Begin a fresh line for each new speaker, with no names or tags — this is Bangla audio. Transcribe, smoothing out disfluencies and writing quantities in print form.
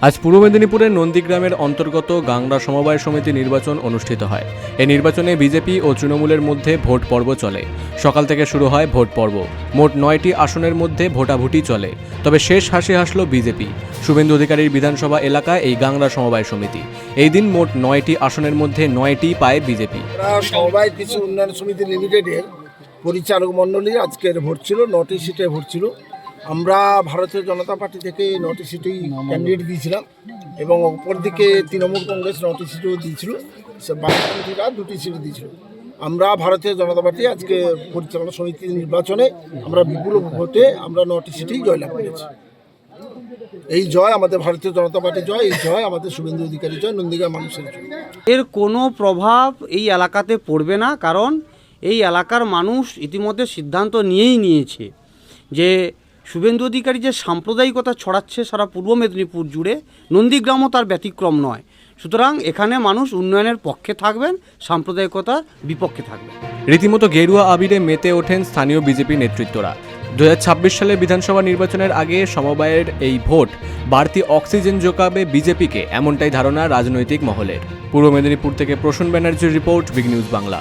আজ পূর্ব মেদিনীপুরের নন্দীগ্রামের অন্তর্গত গাংড়া সমবায় সমিতি নির্বাচন অনুষ্ঠিত হয়। এই নির্বাচনে বিজেপি ও তৃণমূলের মধ্যে ভোট পর্ব চলে। সকাল থেকে শুরু হয় ভোট পর্ব। মোট 9টি আসনের মধ্যে ভোটাভুটি চলে। তবে শেষ হাসি হাসল বিজেপি। শুভেন্দু অধিকারীর বিধানসভা এলাকায় এই গাংড়া সমবায় সমিতি। এই দিন মোট 9টি আসনের মধ্যে 9টি পায় বিজেপি।
সমবায় কৃষি উন্নয়ন সমিতি লিমিটেডের পরিচালক মণ্ডলী আজকের ভোট ছিল, 9টি সিটে ভোট ছিল। আমরা ভারতীয় জনতা পার্টি থেকে 9টি সিটেই ক্যান্ডিডেট দিয়েছিলাম এবং অপরদিকে তৃণমূল কংগ্রেস 9টি সিটও দিয়েছিল, বামপন্থীরা 2টি সিট দিয়েছিল। আমরা ভারতীয় জনতা পার্টি আজকে পরিচালনা সমিতির নির্বাচনে আমরা বিপুল ভোটে আমরা 9টি সিটেই জয়লাভ করেছি। এই জয় আমাদের ভারতীয় জনতা পার্টির জয়, এই জয় আমাদের শুভেন্দু অধিকারী জয়, নন্দীগ্রাম মানুষের জয়।
এর কোনো প্রভাব এই এলাকাতে পড়বে না, কারণ এই এলাকার মানুষ ইতিমধ্যে সিদ্ধান্ত নিয়েছে যে শুভেন্দু অধিকারী যে সাম্প্রদায়িকতা ছড়াচ্ছে সারা পূর্ব মেদিনীপুর জুড়ে, নন্দীগ্রামও তার ব্যতিক্রম নয়। সুতরাং এখানে মানুষ উন্নয়নের পক্ষে থাকবেন, সাম্প্রদায়িকতার বিপক্ষে থাকবেন।
রীতিমতো গেরুয়া আবিরে মেতে ওঠেন স্থানীয় বিজেপি নেতৃত্বরা। 2026 সালের বিধানসভা নির্বাচনের আগে সমবায়ের এই ভোট বাড়তি অক্সিজেন যোগাবে বিজেপিকে, এমনটাই ধারণা রাজনৈতিক মহলের। পূর্ব মেদিনীপুর থেকে প্রসূন ব্যানার্জির রিপোর্ট, বিগ নিউজ বাংলা।